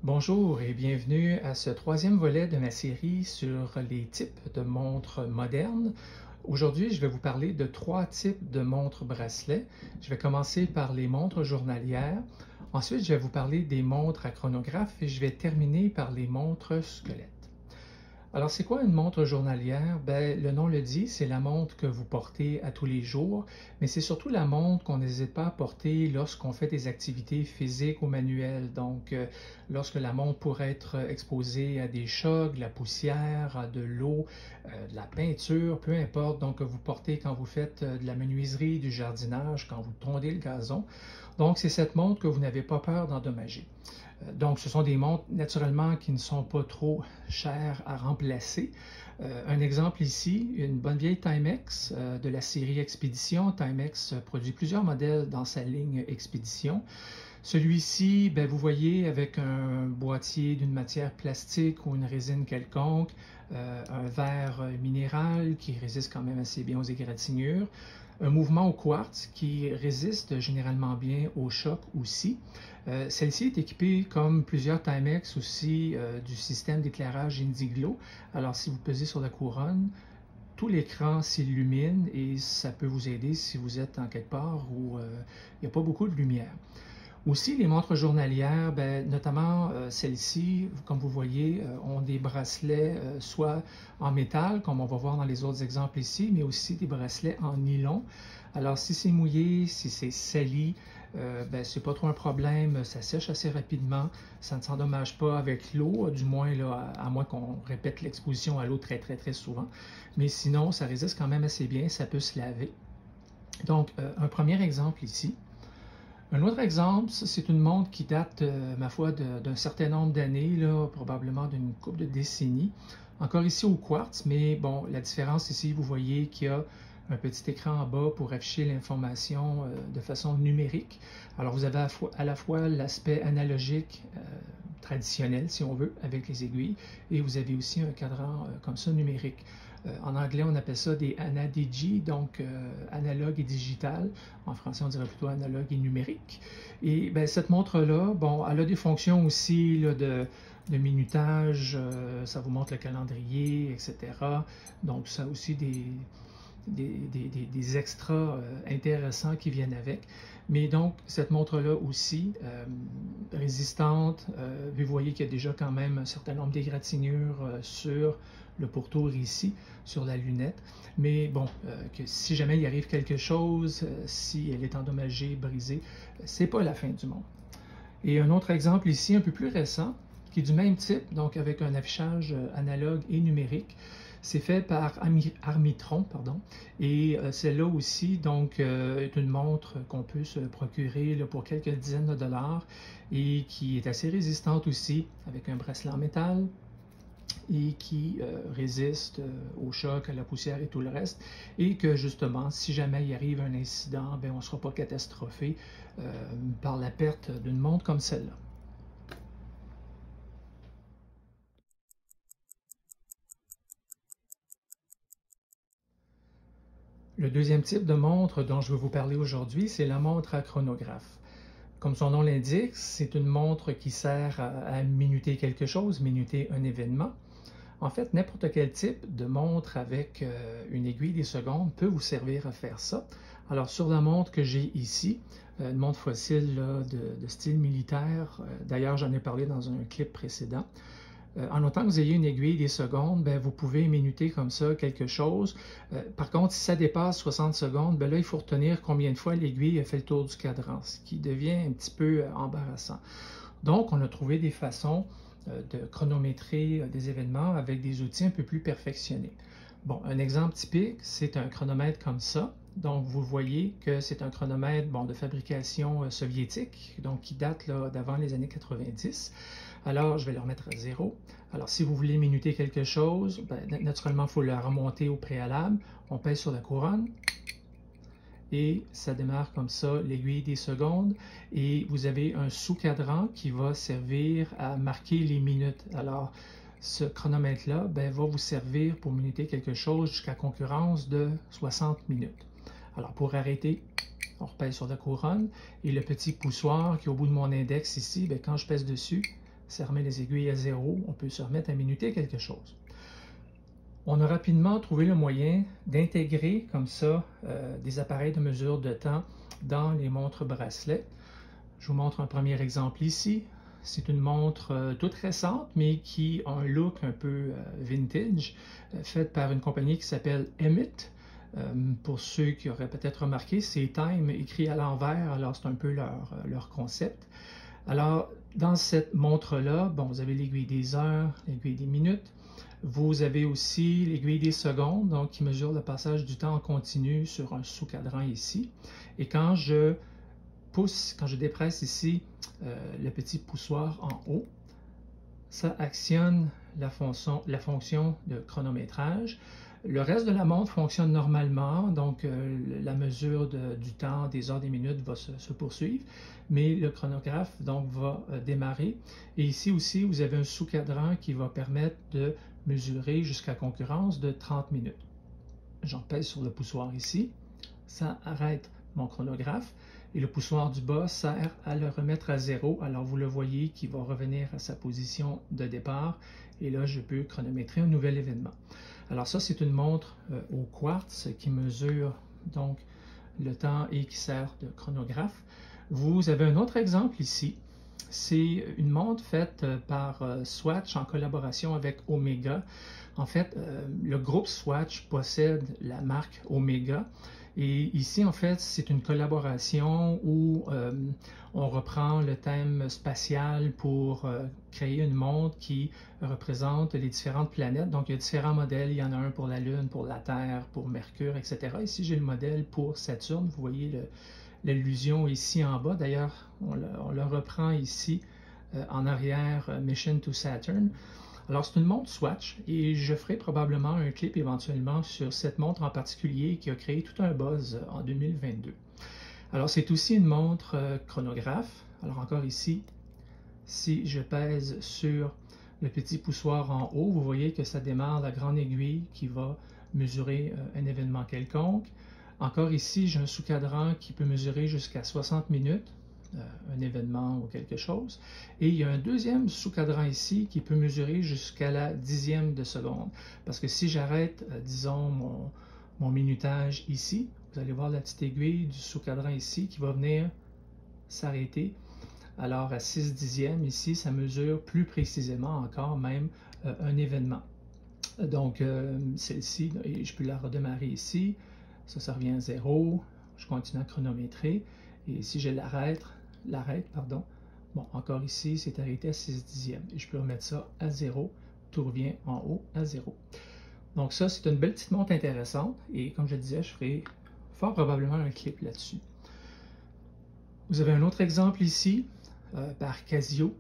Bonjour et bienvenue à ce troisième volet de ma série sur les types de montres modernes. Aujourd'hui, je vais vous parler de trois types de montres bracelets. Je vais commencer par les montres journalières. Ensuite, je vais vous parler des montres à chronographe et je vais terminer par les montres squelettes. Alors, c'est quoi une montre journalière? Le nom le dit, c'est la montre que vous portez à tous les jours, mais c'est surtout la montre qu'on n'hésite pas à porter lorsqu'on fait des activités physiques ou manuelles. Donc, lorsque la montre pourrait être exposée à des chocs, de la poussière, à de l'eau, de la peinture, peu importe, donc que vous portez quand vous faites de la menuiserie, du jardinage, quand vous tondez le gazon. Donc, c'est cette montre que vous n'avez pas peur d'endommager. Donc, ce sont des montres, naturellement, qui ne sont pas trop chères à remplacer. Un exemple ici, une bonne vieille Timex de la série Expedition. Timex produit plusieurs modèles dans sa ligne Expedition. Celui-ci, vous voyez, avec un boîtier d'une matière plastique ou une résine quelconque, un verre minéral qui résiste quand même assez bien aux égratignures, un mouvement au quartz qui résiste généralement bien au choc aussi. Celle-ci est équipée, comme plusieurs Timex aussi, du système d'éclairage Indiglo. Alors, si vous pesez sur la couronne, tout l'écran s'illumine et ça peut vous aider si vous êtes en quelque part où il n'y a pas beaucoup de lumière. Aussi, les montres journalières, notamment celles-ci, comme vous voyez, ont des bracelets soit en métal, comme on va voir dans les autres exemples ici, mais aussi des bracelets en nylon. Alors, si c'est mouillé, si c'est sali, c'est pas trop un problème, ça sèche assez rapidement, ça ne s'endommage pas avec l'eau, du moins là, à moins qu'on répète l'exposition à l'eau très souvent. Mais sinon, ça résiste quand même assez bien, ça peut se laver. Donc, un premier exemple ici. Un autre exemple, c'est une montre qui date, ma foi, d'un certain nombre d'années, probablement d'une couple de décennies. Encore ici au quartz, mais bon, la différence ici, vous voyez qu'il y a un petit écran en bas pour afficher l'information de façon numérique. Alors, vous avez à la fois l'aspect analogique traditionnel, si on veut, avec les aiguilles, et vous avez aussi un cadran comme ça numérique. En anglais, on appelle ça des ANA-DIGI, donc analogue et digital. En français, on dirait plutôt analogue et numérique. Et cette montre-là, bon, elle a des fonctions aussi là, de minutage, ça vous montre le calendrier, etc. Donc, ça a aussi des extras intéressants qui viennent avec. Mais donc, cette montre-là aussi, résistante, vous voyez qu'il y a déjà quand même un certain nombre d'égratignures sur le pourtour ici, sur la lunette. Mais bon, que si jamais il arrive quelque chose, si elle est endommagée, brisée, c'est pas la fin du monde. Et un autre exemple ici, un peu plus récent, qui est du même type, donc avec un affichage analogue et numérique. C'est fait par Armitron, et celle-là aussi, donc, est une montre qu'on peut se procurer là, pour quelques dizaines de dollars et qui est assez résistante aussi, avec un bracelet en métal et qui résiste au choc, à la poussière et tout le reste, et que justement, si jamais il arrive un incident, on ne sera pas catastrophé par la perte d'une montre comme celle-là. Le deuxième type de montre dont je vais vous parler aujourd'hui, c'est la montre à chronographe. Comme son nom l'indique, c'est une montre qui sert à minuter quelque chose, minuter un événement. En fait, n'importe quel type de montre avec une aiguille des secondes peut vous servir à faire ça. Alors, sur la montre que j'ai ici, une montre fossile là, de style militaire, d'ailleurs j'en ai parlé dans un clip précédent, en autant que vous ayez une aiguille des secondes, vous pouvez minuter comme ça quelque chose. Par contre, si ça dépasse 60 secondes, là, il faut retenir combien de fois l'aiguille a fait le tour du cadran, ce qui devient un petit peu embarrassant. Donc, on a trouvé des façons de chronométrer des événements avec des outils un peu plus perfectionnés. Bon, un exemple typique, c'est un chronomètre comme ça. Donc, vous voyez que c'est un chronomètre de fabrication soviétique, donc qui date d'avant les années 90. Alors, je vais le remettre à 0. Alors, si vous voulez minuter quelque chose, naturellement, il faut le remonter au préalable. On pèse sur la couronne et ça démarre comme ça, l'aiguille des secondes. Et vous avez un sous-cadran qui va servir à marquer les minutes. Alors, ce chronomètre-là va vous servir pour minuter quelque chose jusqu'à concurrence de 60 minutes. Alors, pour arrêter, on repèse sur la couronne et le petit poussoir qui est au bout de mon index ici, quand je pèse dessus, ça remet les aiguilles à zéro, on peut se remettre à minuter quelque chose. On a rapidement trouvé le moyen d'intégrer comme ça des appareils de mesure de temps dans les montres bracelets. Je vous montre un premier exemple ici. C'est une montre toute récente, mais qui a un look un peu vintage, faite par une compagnie qui s'appelle Emmet. Pour ceux qui auraient peut-être remarqué, c'est Time écrit à l'envers, alors c'est un peu leur concept. Alors, dans cette montre-là, bon, vous avez l'aiguille des heures, l'aiguille des minutes. Vous avez aussi l'aiguille des secondes, donc qui mesure le passage du temps en continu sur un sous-cadran ici. Et quand je pousse, quand je dépresse ici le petit poussoir en haut, ça actionne la fonction de chronométrage. Le reste de la montre fonctionne normalement, donc la mesure du temps, des heures, des minutes va se poursuivre, mais le chronographe donc va démarrer. Et ici aussi, vous avez un sous-cadran qui va permettre de mesurer jusqu'à concurrence de 30 minutes. J'en pèse sur le poussoir ici, ça arrête mon chronographe, et le poussoir du bas sert à le remettre à zéro. Alors vous le voyez qui va revenir à sa position de départ, et là je peux chronométrer un nouvel événement. Alors ça, c'est une montre au quartz qui mesure donc le temps et qui sert de chronographe. Vous avez un autre exemple ici. C'est une montre faite par Swatch en collaboration avec Omega. En fait, le groupe Swatch possède la marque Omega. Et ici, en fait, c'est une collaboration où on reprend le thème spatial pour créer une montre qui représente les différentes planètes. Donc, il y a différents modèles. Il y en a un pour la Lune, pour la Terre, pour Mercure, etc. Ici, j'ai le modèle pour Saturne. Vous voyez l'allusion ici en bas. D'ailleurs, on le reprend ici en arrière, Mission to Saturn. Alors, c'est une montre Swatch et je ferai probablement un clip éventuellement sur cette montre en particulier qui a créé tout un buzz en 2022. Alors, c'est aussi une montre chronographe. Alors, encore ici, si je pèse sur le petit poussoir en haut, vous voyez que ça démarre la grande aiguille qui va mesurer un événement quelconque. Encore ici, j'ai un sous-cadran qui peut mesurer jusqu'à 60 minutes. Un événement ou quelque chose. Et il y a un deuxième sous-cadran ici qui peut mesurer jusqu'à la dixième de seconde. Parce que si j'arrête, disons, mon minutage ici, vous allez voir la petite aiguille du sous-cadran ici qui va venir s'arrêter. Alors à 6 dixièmes ici, ça mesure plus précisément encore même un événement. Donc celle-ci, je peux la redémarrer ici. Ça revient à 0. Je continue à chronométrer. Et si je l'arrête, bon, encore ici, c'est arrêté à 6 dixièmes. Et je peux remettre ça à 0. Tout revient en haut à 0. Donc ça, c'est une belle petite montre intéressante. Et comme je le disais, je ferai fort probablement un clip là-dessus. Vous avez un autre exemple ici, par Casio.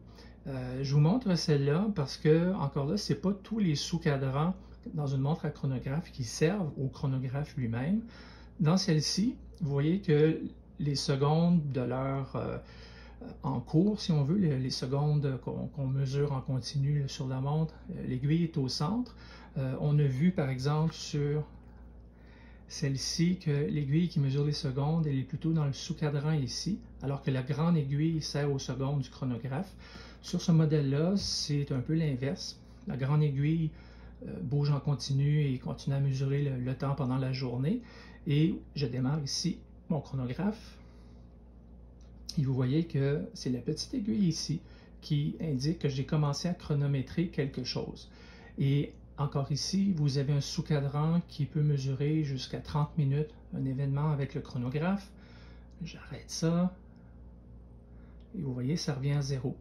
Je vous montre celle-là parce que, encore là, ce n'est pas tous les sous-cadrans dans une montre à chronographe qui servent au chronographe lui-même. Dans celle-ci, vous voyez que les secondes de l'heure en cours, si on veut, les secondes qu'on mesure en continu sur la montre, l'aiguille est au centre. On a vu par exemple sur celle-ci que l'aiguille qui mesure les secondes, elle est plutôt dans le sous-cadran ici, alors que la grande aiguille sert aux secondes du chronographe. Sur ce modèle-là, c'est un peu l'inverse. La grande aiguille bouge en continu et continue à mesurer le temps pendant la journée. Et je démarre ici mon chronographe. Et vous voyez que c'est la petite aiguille ici qui indique que j'ai commencé à chronométrer quelque chose. Et encore ici, vous avez un sous-cadran qui peut mesurer jusqu'à 30 minutes un événement avec le chronographe. J'arrête ça. Et vous voyez, ça revient à 0.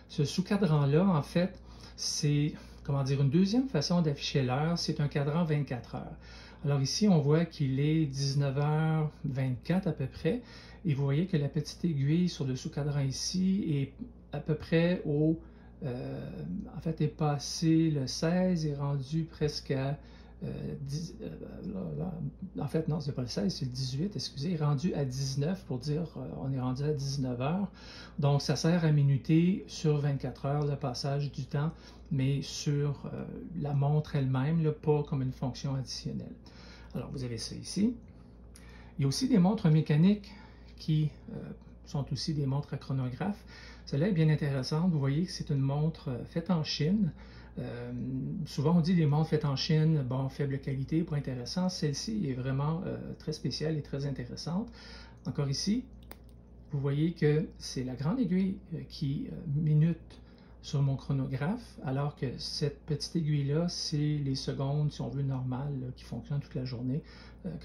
Ce sous-cadran-là, en fait, c'est, comment dire, une deuxième façon d'afficher l'heure. C'est un cadran 24 heures. Alors ici, on voit qu'il est 19h24 à peu près. Et vous voyez que la petite aiguille sur le sous-cadran ici est à peu près au... en fait, est passé le 16 et rendu presque à... en fait, non, c'est pas le 16, c'est le 18, excusez, rendu à 19 pour dire on est rendu à 19 heures. Donc, ça sert à minuter sur 24 heures le passage du temps, mais sur la montre elle-même, pas comme une fonction additionnelle. Alors, vous avez ça ici. Il y a aussi des montres mécaniques qui sont aussi des montres à chronographe. Celle-là est bien intéressante. Vous voyez que c'est une montre faite en Chine. Souvent on dit les montres faites en Chine, bon, faible qualité, pas intéressant. Celle-ci est vraiment très spéciale et très intéressante. Encore ici, vous voyez que c'est la grande aiguille qui minute sur mon chronographe, alors que cette petite aiguille-là, c'est les secondes, si on veut, normales, là, qui fonctionnent toute la journée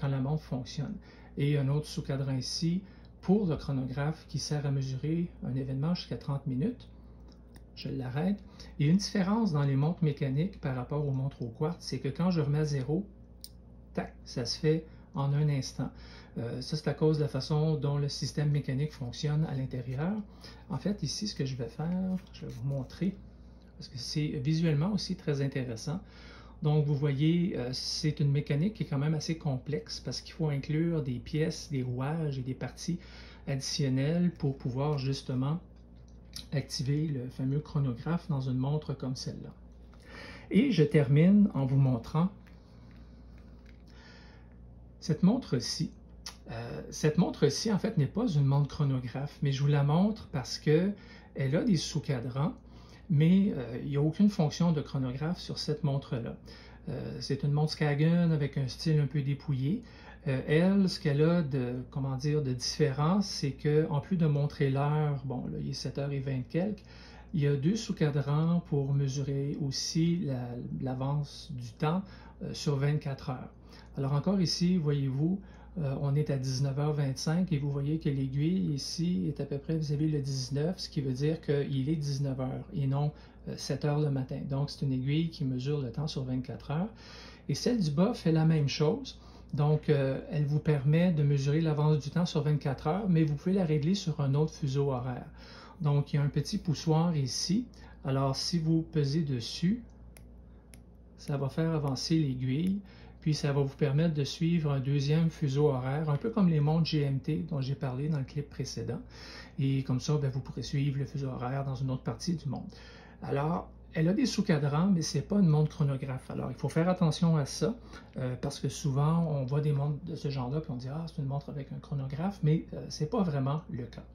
quand la montre fonctionne. Et un autre sous-cadran ici pour le chronographe qui sert à mesurer un événement jusqu'à 30 minutes. Je l'arrête. Et une différence dans les montres mécaniques par rapport aux montres au quartz, c'est que quand je remets à zéro, tac, ça se fait en un instant. Ça, c'est à cause de la façon dont le système mécanique fonctionne à l'intérieur. En fait, ici, ce que je vais faire, je vais vous montrer, parce que c'est visuellement aussi très intéressant. Donc, vous voyez, c'est une mécanique qui est quand même assez complexe parce qu'il faut inclure des pièces, des rouages et des parties additionnelles pour pouvoir justement activer le fameux chronographe dans une montre comme celle-là. Et je termine en vous montrant cette montre-ci. Cette montre-ci, en fait, n'est pas une montre chronographe, mais je vous la montre parce qu'elle a des sous-cadrans, mais il n'y a aucune fonction de chronographe sur cette montre-là. C'est une montre Skagen avec un style un peu dépouillé. Elle, ce qu'elle a de, comment dire, de différent, c'est qu'en plus de montrer l'heure, bon, là, il est 7h20 quelques, il y a deux sous-cadrans pour mesurer aussi l'avance du temps sur 24 heures. Alors encore ici, voyez-vous, on est à 19h25 et vous voyez que l'aiguille ici est à peu près vis-à-vis le 19, ce qui veut dire qu'il est 19h et non 7h le matin. Donc c'est une aiguille qui mesure le temps sur 24 heures. Et celle du bas fait la même chose. Donc elle vous permet de mesurer l'avance du temps sur 24 heures, mais vous pouvez la régler sur un autre fuseau horaire. Donc il y a un petit poussoir ici. Alors si vous pesez dessus, ça va faire avancer l'aiguille. Puis ça va vous permettre de suivre un deuxième fuseau horaire, un peu comme les montres GMT dont j'ai parlé dans le clip précédent. Et comme ça, vous pourrez suivre le fuseau horaire dans une autre partie du monde. Alors, elle a des sous-cadrans, mais ce n'est pas une montre chronographe. Alors, il faut faire attention à ça, parce que souvent, on voit des montres de ce genre-là, puis on dit « Ah, c'est une montre avec un chronographe », mais ce n'est pas vraiment le cas.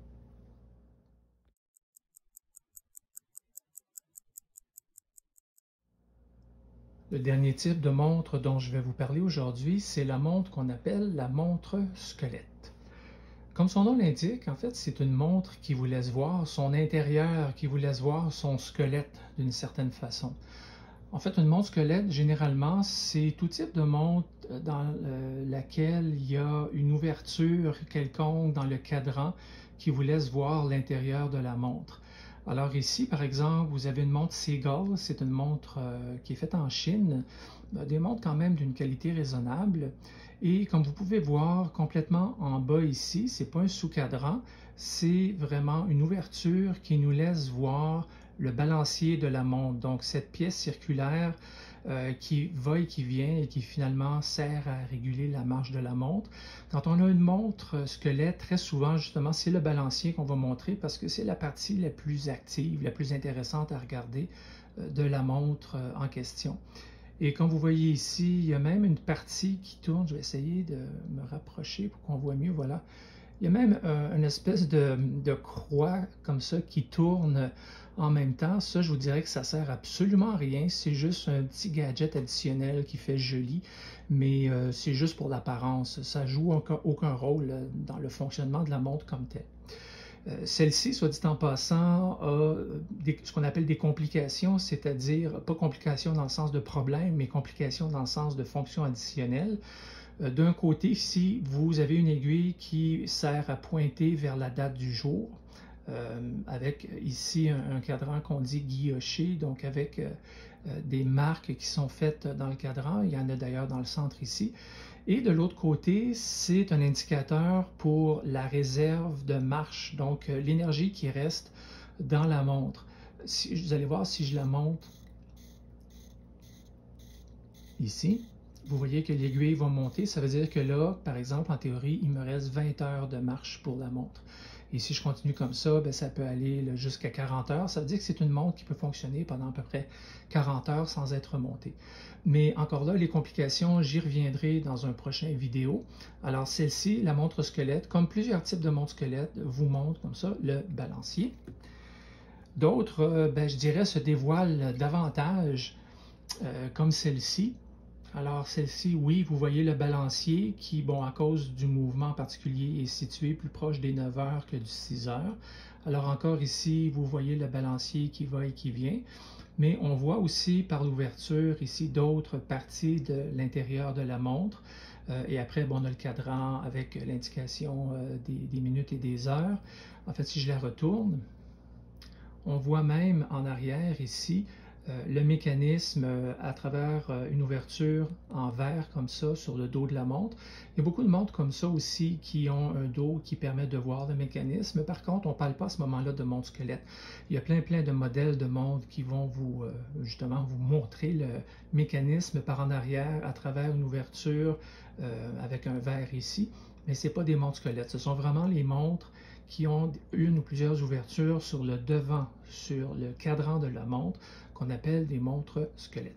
Le dernier type de montre dont je vais vous parler aujourd'hui, c'est la montre qu'on appelle la montre squelette. Comme son nom l'indique, en fait, c'est une montre qui vous laisse voir son intérieur, qui vous laisse voir son squelette d'une certaine façon. En fait, une montre squelette, généralement, c'est tout type de montre dans laquelle il y a une ouverture quelconque dans le cadran qui vous laisse voir l'intérieur de la montre. Alors ici, par exemple, vous avez une montre Seagull, c'est une montre qui est faite en Chine, des montres quand même d'une qualité raisonnable. Et comme vous pouvez voir, complètement en bas ici, ce n'est pas un sous-cadran, c'est vraiment une ouverture qui nous laisse voir le balancier de la montre. Donc cette pièce circulaire qui va et qui vient et qui finalement sert à réguler la marche de la montre. Quand on a une montre squelette, très souvent justement c'est le balancier qu'on va montrer parce que c'est la partie la plus active, la plus intéressante à regarder de la montre en question. Et comme vous voyez ici, il y a même une partie qui tourne. Je vais essayer de me rapprocher pour qu'on voit mieux. Voilà. Il y a même une espèce de croix comme ça qui tourne en même temps. Ça, je vous dirais que ça sert absolument à rien. C'est juste un petit gadget additionnel qui fait joli, mais c'est juste pour l'apparence. Ça joue aucun rôle dans le fonctionnement de la montre comme telle. Celle-ci, soit dit en passant, a ce qu'on appelle des complications, c'est-à-dire, pas complications dans le sens de problème, mais complications dans le sens de fonction additionnelle. D'un côté, ici, vous avez une aiguille qui sert à pointer vers la date du jour, avec ici un cadran qu'on dit guilloché, donc avec des marques qui sont faites dans le cadran. Il y en a d'ailleurs dans le centre ici. Et de l'autre côté, c'est un indicateur pour la réserve de marche, donc l'énergie qui reste dans la montre. Vous allez voir si je la montre ici, vous voyez que l'aiguille va monter. Ça veut dire que là, par exemple, en théorie, il me reste 20 heures de marche pour la montre. Et si je continue comme ça, ça peut aller jusqu'à 40 heures. Ça veut dire que c'est une montre qui peut fonctionner pendant à peu près 40 heures sans être montée. Mais encore là, les complications, j'y reviendrai dans un prochain vidéo. Alors celle-ci, la montre squelette, comme plusieurs types de montres squelettes, vous montre comme ça le balancier. D'autres, je dirais, se dévoilent davantage, comme celle-ci. Alors celle-ci, oui, vous voyez le balancier qui, bon, à cause du mouvement particulier, est situé plus proche des 9 heures que du 6 heures. Alors encore ici, vous voyez le balancier qui va et qui vient. Mais on voit aussi par l'ouverture ici d'autres parties de l'intérieur de la montre. Et après, bon, on a le cadran avec l'indication des minutes et des heures. En fait, si je la retourne, on voit même en arrière ici le mécanisme à travers une ouverture en verre comme ça sur le dos de la montre. Il y a beaucoup de montres comme ça aussi qui ont un dos qui permet de voir le mécanisme. Par contre, on ne parle pas à ce moment-là de montre squelette. Il y a plein de modèles de montres qui vont vous justement vous montrer le mécanisme par en arrière à travers une ouverture avec un verre ici. Mais ce n'est pas des montres squelettes. Ce sont vraiment les montres qui ont une ou plusieurs ouvertures sur le devant, sur le cadran de la montre, qu'on appelle des montres squelettes.